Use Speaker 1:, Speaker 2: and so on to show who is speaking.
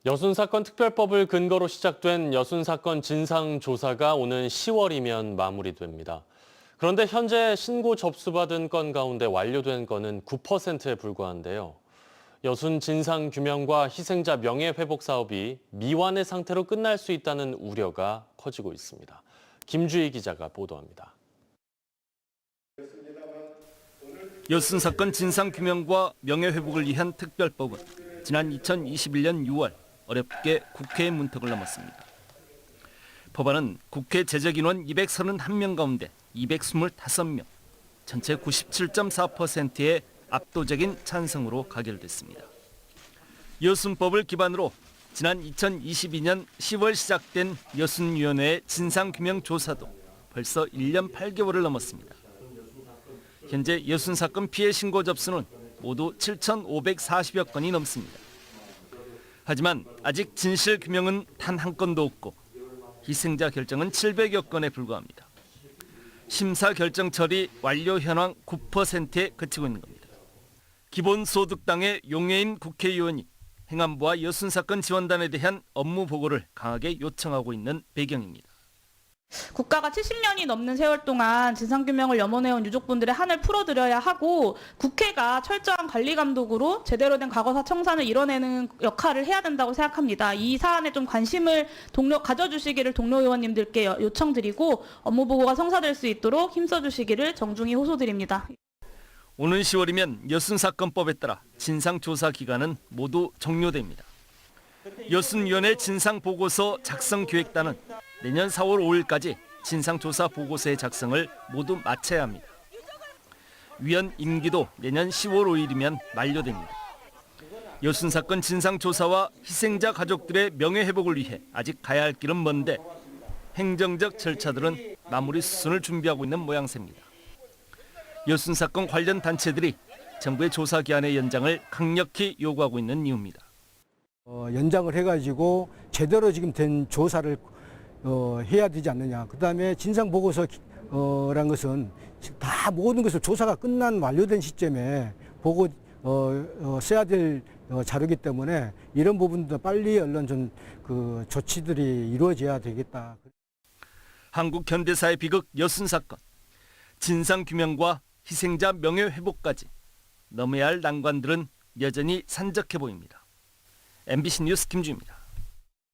Speaker 1: 여순사건 특별법을 근거로 시작된 여순사건 진상조사가 오는 10월이면 마무리됩니다. 그런데 현재 신고 접수받은 건 가운데 완료된 건은 9%에 불과한데요. 여순 진상규명과 희생자 명예회복 사업이 미완의 상태로 끝날 수 있다는 우려가 커지고 있습니다. 김주희 기자가 보도합니다.
Speaker 2: 여순 사건 진상규명과 명예회복을 위한 특별법은 지난 2021년 6월 어렵게 국회의 문턱을 넘었습니다. 법안은 국회 제적인원 231명 가운데 225명, 전체 97.4%의 압도적인 찬성으로 가결됐습니다. 여순법을 기반으로 지난 2022년 10월 시작된 여순위원회의 진상규명조사도 벌써 1년 8개월을 넘었습니다. 현재 여순 사건 피해 신고 접수는 모두 7,540여 건이 넘습니다. 하지만 아직 진실 규명은 단 한 건도 없고 희생자 결정은 700여 건에 불과합니다. 심사 결정 처리 완료 현황 9%에 그치고 있는 겁니다. 기본소득당의 용해인 국회의원이 행안부와 여순 사건 지원단에 대한 업무 보고를 강하게 요청하고 있는 배경입니다.
Speaker 3: 국가가 70년이 넘는 세월 동안 진상규명을 염원해온 유족분들의 한을 풀어드려야 하고 국회가 철저한 관리 감독으로 제대로 된 과거사 청산을 이뤄내는 역할을 해야 된다고 생각합니다. 이 사안에 좀 관심을 가져주시기를 동료 의원님들께 요청드리고 업무 보고가 성사될 수 있도록 힘써주시기를 정중히 호소드립니다.
Speaker 2: 오는 10월이면 여순사건법에 따라 진상조사 기간은 모두 종료됩니다. 여순위원회 진상보고서 작성기획단은 내년 4월 5일까지 진상조사 보고서의 작성을 모두 마쳐야 합니다. 위원 임기도 내년 10월 5일이면 만료됩니다. 여순사건 진상조사와 희생자 가족들의 명예회복을 위해 아직 가야 할 길은 먼데 행정적 절차들은 마무리 수순을 준비하고 있는 모양새입니다. 여순사건 관련 단체들이 정부의 조사 기한의 연장을 강력히 요구하고 있는 이유입니다.
Speaker 4: 연장을 해가지고 제대로 지금 된 조사를 해야 되지 않느냐. 그다음에 진상보고서란 것은 다 모든 것을 조사가 끝난 완료된 시점에 보고 써야 될 자료이기 때문에 이런 부분도 빨리 얼른 좀 조치들이 이루어져야 되겠다.
Speaker 2: 한국 현대사의 비극 여순 사건, 진상규명과 희생자 명예회복까지 넘어야 할 난관들은 여전히 산적해 보입니다. MBC 뉴스 김주희입니다.